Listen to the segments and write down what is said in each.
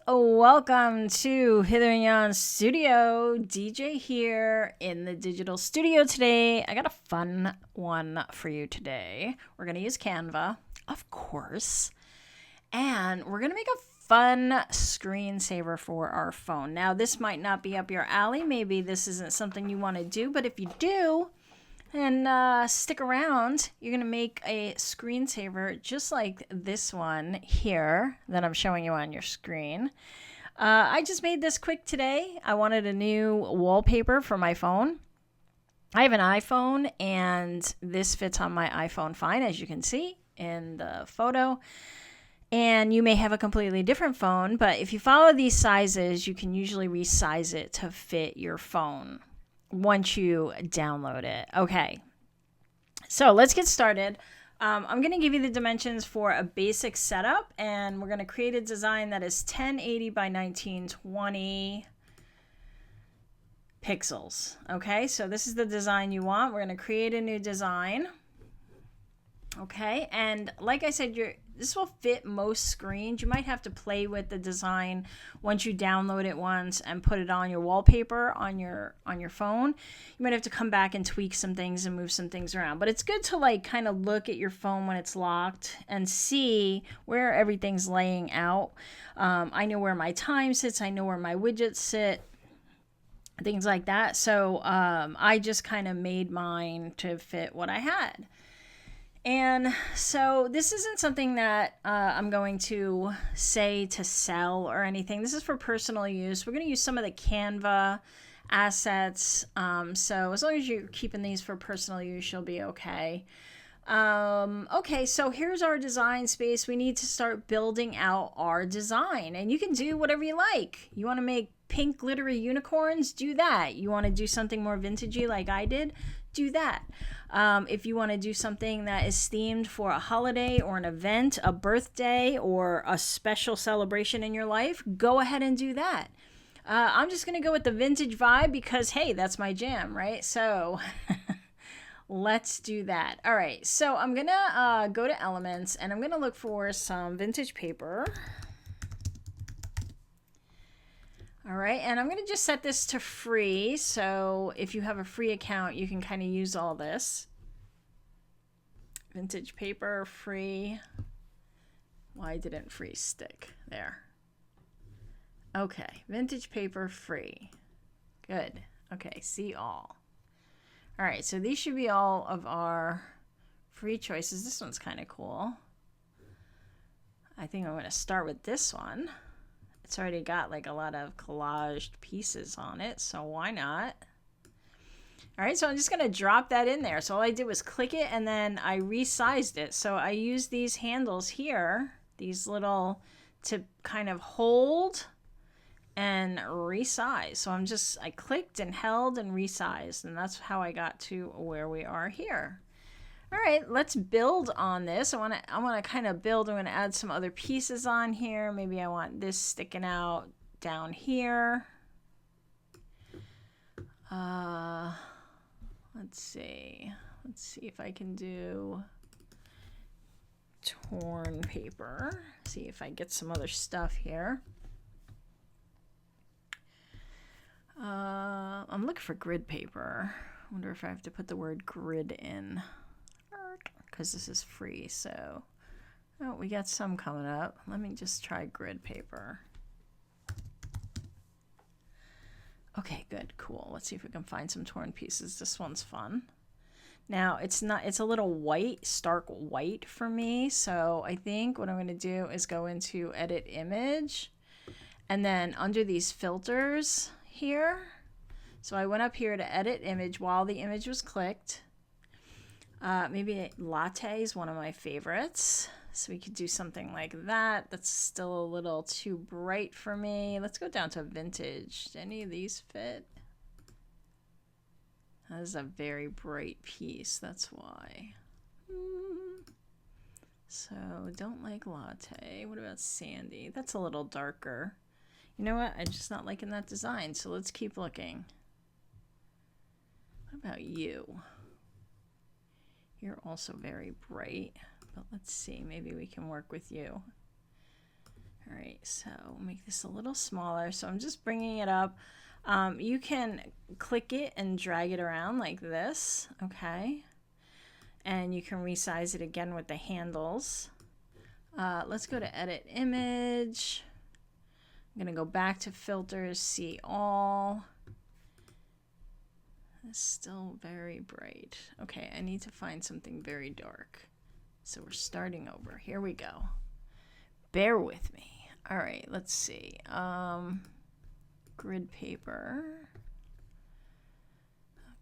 welcome to Hither and Yon Studio. DJ here in the digital studio today. I got a fun one for you today. We're going to use Canva, of course, and we're going to make a fun screensaver for our phone. Now, this might not be up your alley. Maybe this isn't something you want to do, but if you do, and stick around, you're going to make a screensaver just like this one here that I'm showing you on your screen. I just made this quick today. I wanted a new wallpaper for my phone. I have an iPhone, and this fits on my iPhone fine, as you can see in the photo. And you may have a completely different phone, but if you follow these sizes, you can usually resize it to fit your phone once you download it. Okay, so let's get started. I'm going to give you the dimensions for a basic setup, and we're going to create a design that is 1080 by 1920 pixels. Okay, so this is the design you want. We're going to create a new design. Okay, and like I said, this will fit most screens. You might have to play with the design once you download it once and put it on your wallpaper on your phone. You might have to come back and tweak some things and move some things around. But it's good to like kind of look at your phone when it's locked and see where everything's laying out. I know where my time sits. I know where my widgets sit. Things like that. So I just kind of made mine to fit what I had. And so this isn't something that I'm going to say to sell or anything. This is for personal use. We're going to use some of the Canva assets. So as long as you're keeping these for personal use, you'll be okay. Okay, so here's our design space. We need to start building out our design. And you can do whatever you like. You want to make pink glittery unicorns? Do that. You want to do something more vintagey like I did? Do that. If you want to do something that is themed for a holiday or an event, a birthday, or a special celebration in your life, go ahead and do that. I'm just going to go with the vintage vibe because, hey, that's my jam, right? So let's do that. All right, so I'm going to go to Elements, and I'm going to look for some vintage paper. All right, and I'm going to just set this to free, so if you have a free account, you can kind of use all this. Vintage paper, free. Why didn't free stick? There. Okay, vintage paper, free. Good. Okay, see all. All right, so these should be all of our free choices. This one's kind of cool. I think I'm going to start with this one. It's already got like a lot of collaged pieces on it, so why not? All right, so I'm just going to drop that in there. So all I did was click it, and then I resized it. So I used these handles here, these little, to kind of hold and resize. So I clicked and held and resized, and that's how I got to where we are here. All right, let's build on this. I want to kind of build. I'm going to add some other pieces on here. Maybe I want this sticking out down here. Let's see if I can do torn paper. See if I get some other stuff here. I'm looking for grid paper. I wonder if I have to put the word grid in, because this is free. So, oh, we got some coming up. Let me just try grid paper. Okay, good, cool. Let's see if we can find some torn pieces. This one's fun. Now, it's a little white, stark white for me. So I think what I'm going to do is go into Edit Image, and then under these filters here. So I went up here to Edit Image while the image was clicked. Maybe latte is one of my favorites. So we could do something like that. That's still a little too bright for me. Let's go down to vintage. Do any of these fit? That is a very bright piece. That's why. So don't like latte. What about sandy? That's a little darker. You know what? I'm just not liking that design. So let's keep looking. What about you? You're also very bright, but let's see, maybe we can work with you. All right, so make this a little smaller. So I'm just bringing it up. You can click it and drag it around like this, okay? And you can resize it again with the handles. Let's go to edit image. I'm gonna go back to filters, see all. It's still very bright. Okay, I need to find something very dark. So we're starting over. Here we go. Bear with me. All right, let's see. Grid paper.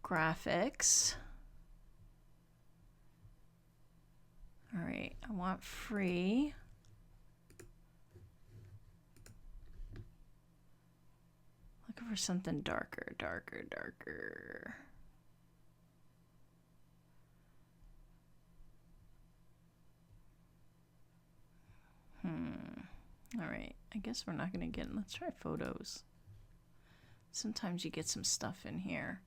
Graphics. All right, I want free. Looking for something darker, darker, darker. All right, I guess we're not gonna get, let's try photos. Sometimes you get some stuff in here.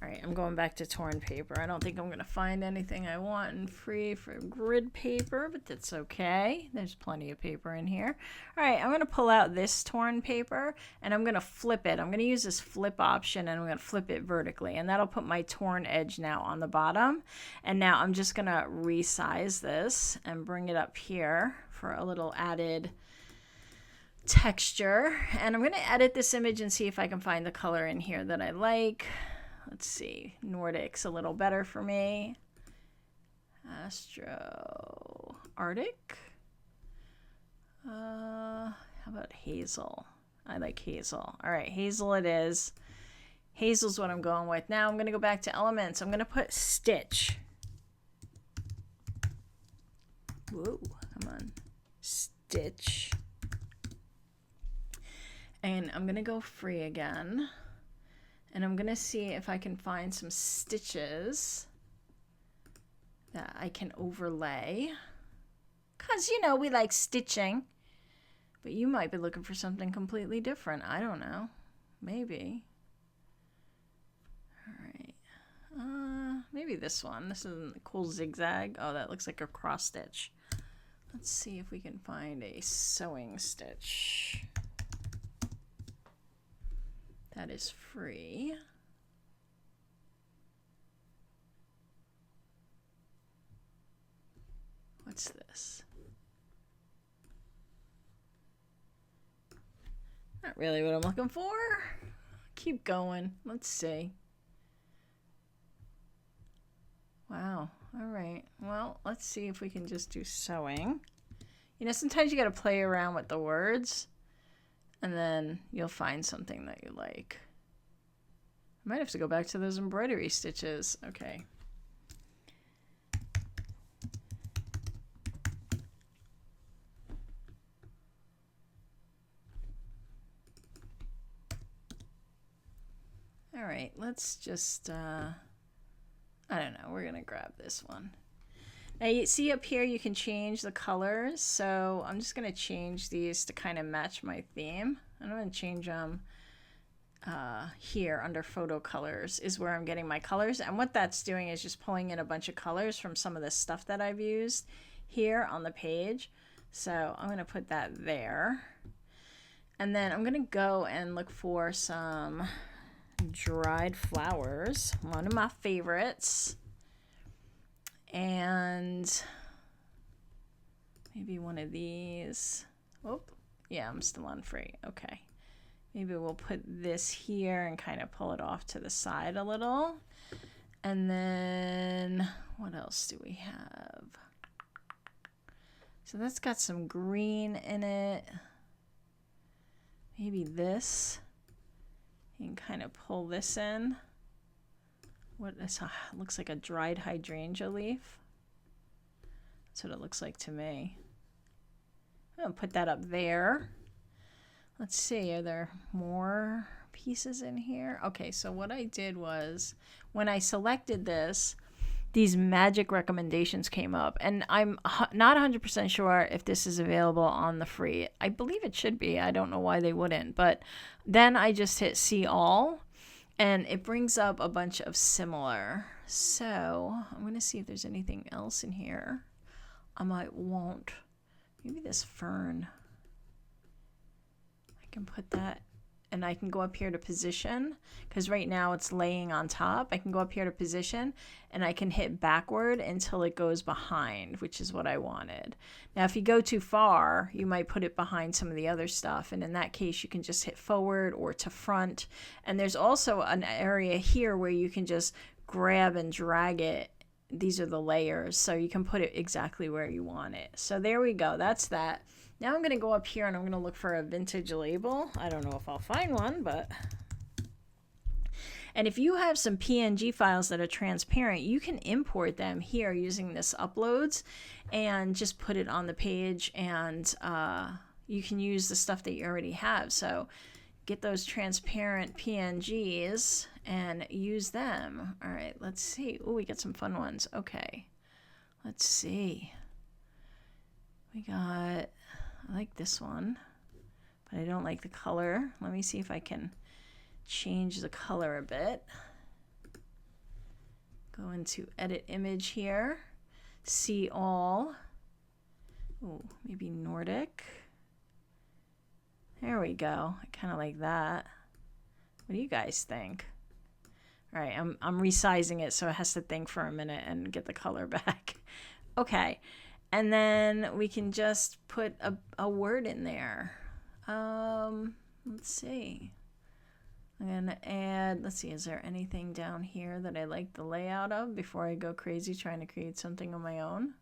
All right, I'm going back to torn paper. I don't think I'm gonna find anything I want in free for grid paper, but that's okay. There's plenty of paper in here. All right, I'm gonna pull out this torn paper and I'm gonna flip it. I'm gonna use this flip option and I'm gonna flip it vertically, and that'll put my torn edge now on the bottom. And now I'm just gonna resize this and bring it up here for a little added texture. And I'm gonna edit this image and see if I can find the color in here that I like. Let's see, Nordic's a little better for me. Astro, Arctic. How about hazel? I like hazel. All right, hazel it is. Hazel's what I'm going with. Now I'm gonna go back to elements. I'm gonna put stitch. Whoa, come on. Stitch. And I'm gonna go free again. And I'm gonna see if I can find some stitches that I can overlay. Cause you know, we like stitching, but you might be looking for something completely different. I don't know, maybe. All right, maybe this one. This is a cool zigzag. Oh, that looks like a cross stitch. Let's see if we can find a sewing stitch. That is free. What's this? Not really what I'm looking for. Keep going. Let's see. Wow. All right. Well, let's see if we can just do sewing. You know, sometimes you got to play around with the words. And then you'll find something that you like. I might have to go back to those embroidery stitches. Okay. All right, let's just, I don't know, we're gonna grab this one. Now you see up here you can change the colors, so I'm just going to change these to kind of match my theme. I'm going to change them here under photo colors is where I'm getting my colors, and what that's doing is just pulling in a bunch of colors from some of the stuff that I've used here on the page. So I'm going to put that there, and then I'm going to go and look for some dried flowers, one of my favorites. And maybe one of these. Oh, yeah, I'm still on free. Okay. Maybe we'll put this here and kind of pull it off to the side a little. And then what else do we have? So that's got some green in it. Maybe this. You can kind of pull this in. What is, looks like a dried hydrangea leaf. That's what it looks like to me. I'm gonna put that up there. Let's see, are there more pieces in here? Okay, so what I did was, when I selected this, these magic recommendations came up, and I'm not 100% sure if this is available on the free. I believe it should be. I don't know why they wouldn't, but then I just hit see all, and it brings up a bunch of similar. So I'm going to see if there's anything else in here I might want. Maybe this fern. can put that, and I can go up here to position, because right now it's laying on top. I can go up here to position, and I can hit backward until it goes behind, which is what I wanted. Now, if you go too far, you might put it behind some of the other stuff, and in that case, you can just hit forward or to front. And there's also an area here where you can just grab and drag it. These are the layers, so you can put it exactly where you want it. So there we go. That's that. Now I'm going to go up here and I'm going to look for a vintage label. I don't know if I'll find one, but... And if you have some PNG files that are transparent, you can import them here using this uploads and just put it on the page, and you can use the stuff that you already have. So get those transparent PNGs and use them. All right, let's see. Oh, we got some fun ones. Okay, let's see. We got... I like this one, but I don't like the color. Let me see if I can change the color a bit. Go into edit image here. See all. Oh, maybe Nordic. There we go. I kind of like that. What do you guys think? All right, I'm resizing it so it has to think for a minute and get the color back. Okay. And then we can just put a word in there. Let's see. I'm going to add, let's see, is there anything down here that I like the layout of before I go crazy trying to create something on my own?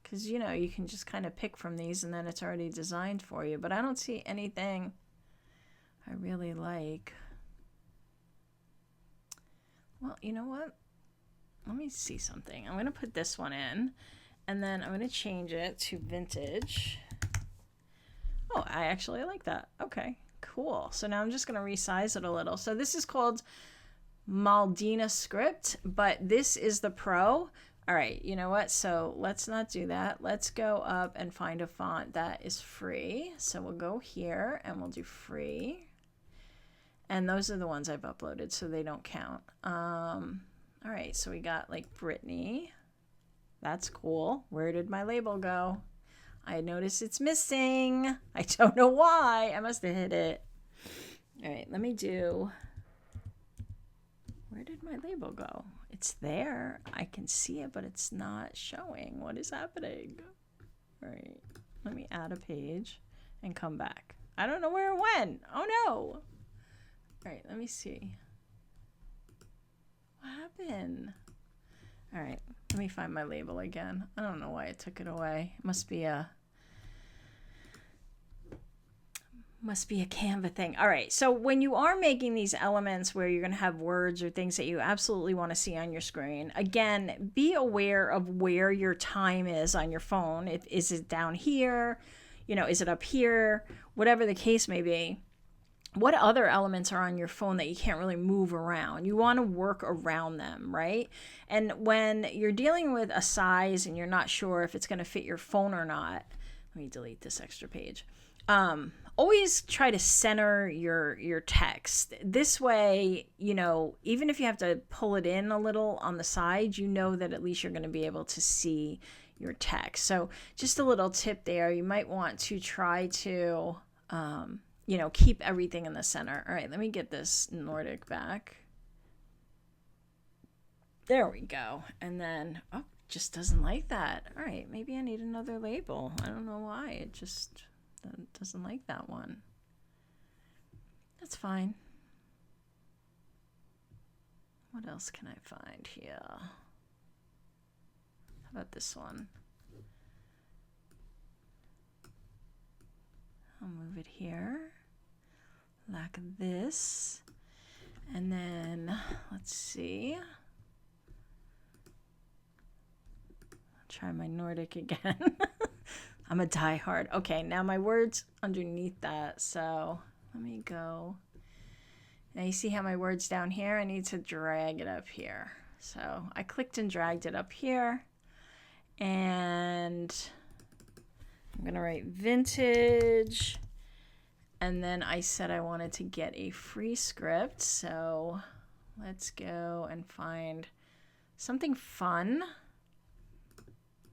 Because, you know, you can just kind of pick from these and then it's already designed for you. But I don't see anything I really like. Well, you know what? Let me see something. I'm going to put this one in, and then I'm going to change it to vintage. Oh, I actually like that. Okay, cool. So now I'm just going to resize it a little. So this is called Maldina Script, but this is the Pro. All right, you know what? So let's not do that. Let's go up and find a font that is free. So we'll go here, and we'll do free. And those are the ones I've uploaded, so they don't count. All right, so we got like Brittany. That's cool. Where did my label go? I notice it's missing. I don't know why. I must have hit it. All right, let me do... Where did my label go? It's there. I can see it, but it's not showing. What is happening? All right, let me add a page and come back. I don't know where it went. Oh, no. All right, let me see. What happened? All right, let me find my label again. I don't know why it took it away. It must be a Canva thing. All right, so when you are making these elements where you're going to have words or things that you absolutely want to see on your screen, again, be aware of where your time is on your phone. Is it down here? You know, is it up here? Whatever the case may be. What other elements are on your phone that you can't really move around? You want to work around them, right? And when you're dealing with a size and you're not sure if it's going to fit your phone or not, let me delete this extra page. Always try to center your text. This way, you know, even if you have to pull it in a little on the side, you know that at least you're going to be able to see your text. So just a little tip there. You might want to try to... you know, keep everything in the center. All right, let me get this Nordic back. There we go. And then, oh, just doesn't like that. All right, maybe I need another label. I don't know why. It just doesn't like that one. That's fine. What else can I find here? How about this one? I'll move it here like this, and then let's see, I'll try my Nordic again. I'm a diehard. Okay, now my word's underneath that, so let me go. Now you see how my word's down here? I need to drag it up here. So I clicked and dragged it up here, and I'm gonna write vintage, and then I said I wanted to get a free script, so let's go and find something fun.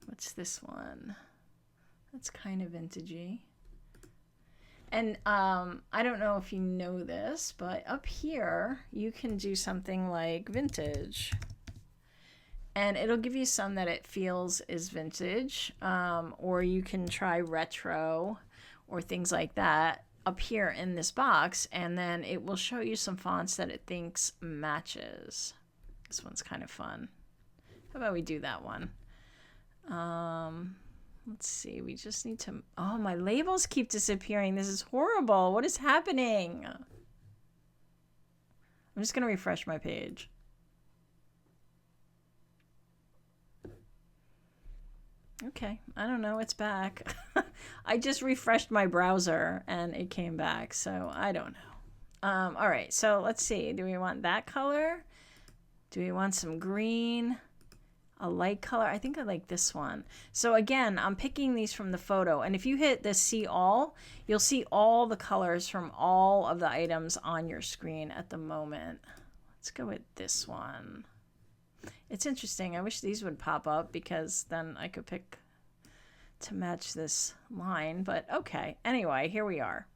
What's this one? That's kind of vintagey. And I don't know if you know this, but up here you can do something like vintage. And it'll give you some that it feels is vintage, or you can try retro or things like that up here in this box, and then it will show you some fonts that it thinks matches. This one's kind of fun. How about we do that one? Let's see, we just need to, oh, my labels keep disappearing. This is horrible. What is happening? I'm just going to refresh my page. Okay, I don't know, it's back. I just refreshed my browser and it came back, so I don't know. All right, so let's see. Do we want that color? Do we want some green? A light color? I think I like this one. So again, I'm picking these from the photo, and if you hit the see all, you'll see all the colors from all of the items on your screen at the moment. Let's go with this one. It's interesting. I wish these would pop up because then I could pick to match this line, but okay. Anyway, here we are.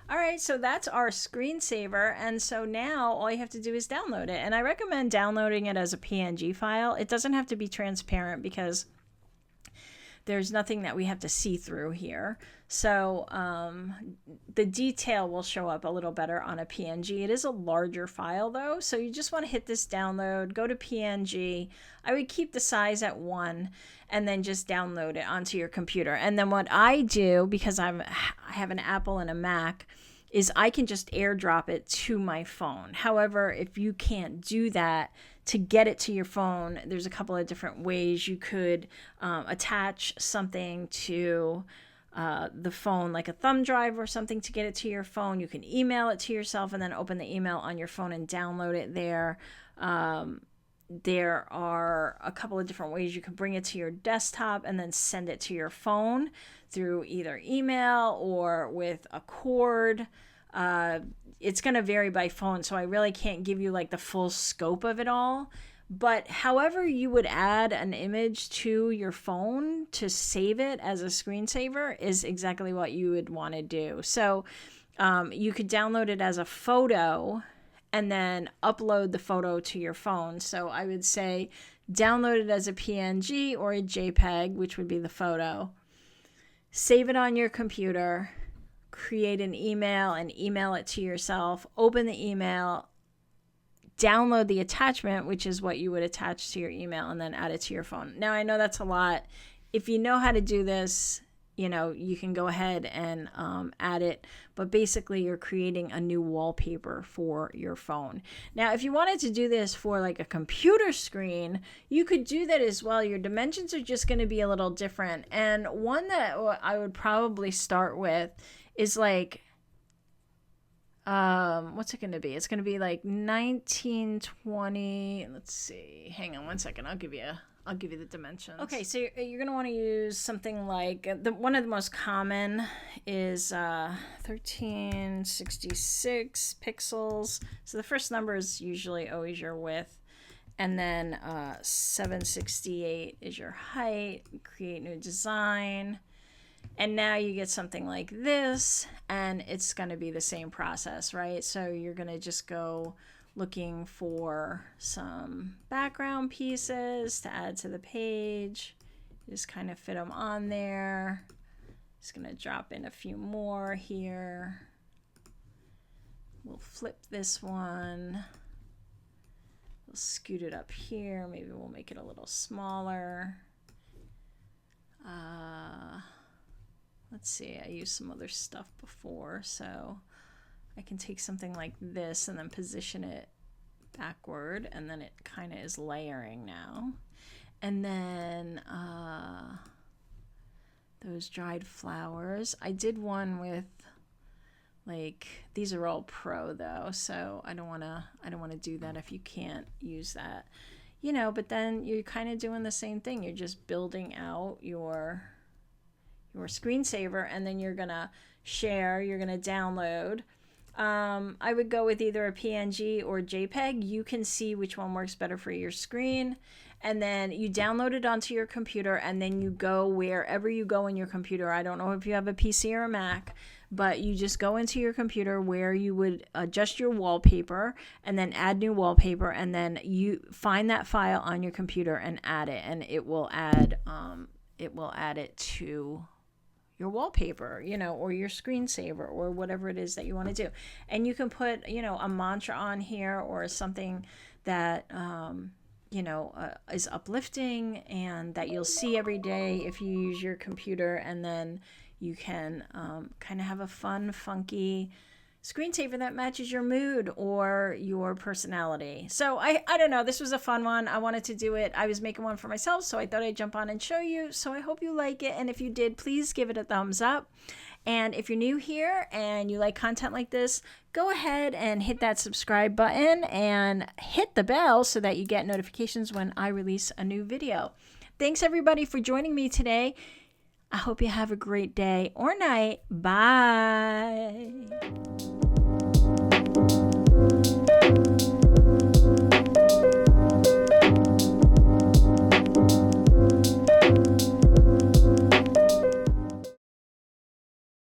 All right, so that's our screensaver, and so now all you have to do is download it, and I recommend downloading it as a PNG file. It doesn't have to be transparent because there's nothing that we have to see through here. So the detail will show up a little better on a PNG. It is a larger file though, so you just want to hit this download, go to PNG. I would keep the size at 1 and then just download it onto your computer. And then what I do, because I have an Apple and a Mac, is I can just airdrop it to my phone. However, if you can't do that, to get it to your phone, there's a couple of different ways you could attach something to the phone, like a thumb drive or something, to get it to your phone. You can email it to yourself and then open the email on your phone and download it there. There are a couple of different ways you can bring it to your desktop and then send it to your phone through either email or with a cord. It's going to vary by phone, so I really can't give you like the full scope of it all. But however you would add an image to your phone to save it as a screensaver is exactly what you would want to do. So you could download it as a photo and then upload the photo to your phone. So I would say download it as a PNG or a JPEG, which would be the photo. Save it on your computer, create an email and email it to yourself, open the email, download the attachment, which is what you would attach to your email, and then add it to your phone. Now, I know that's a lot. If you know how to do this, you can go ahead and add it, but basically you're creating a new wallpaper for your phone. Now, if you wanted to do this for like a computer screen, you could do that as well. Your dimensions are just going to be a little different. And one that I would probably start with is like, what's it going to be? It's going to be like 1920. Let's see. Hang on one second. I'll give you the dimensions. Okay, so you're going to want to use something like, one of the most common is 1366 pixels. So the first number is usually always your width. And then 768 is your height. Create new design. And now you get something like this, and it's going to be the same process, right? So you're going to just go looking for some background pieces to add to the page. Just kind of fit them on there. Just going to drop in a few more here. We'll flip this one. We'll scoot it up here. Maybe we'll make it a little smaller. Let's see, I used some other stuff before, so I can take something like this and then position it backward, and then it kind of is layering now. And then those dried flowers. I did one with, like, these are all pro though, so I don't want to do that if you can't use that. But then you're kind of doing the same thing. You're just building out your screensaver, and then you're gonna share, you're gonna download. I would go with either a PNG or JPEG. You can see which one works better for your screen, and then you download it onto your computer, and then you go wherever you go in your computer. I don't know if you have a PC or a Mac, but you just go into your computer where you would adjust your wallpaper and then add new wallpaper, and then you find that file on your computer and add it, and it will add it to your wallpaper, or your screensaver, or whatever it is that you want to do. And you can put, a mantra on here, or something that is uplifting and that you'll see every day if you use your computer, and then you can kind of have a fun, funky screensaver that matches your mood or your personality. So I don't know, this was a fun one. I wanted to do it. I was making one for myself, so I thought I'd jump on and show you. So I hope you like it, and if you did, please give it a thumbs up. And if you're new here and you like content like this, go ahead and hit that subscribe button and hit the bell so that you get notifications when I release a new video. Thanks everybody for joining me today. I hope you have a great day or night. Bye.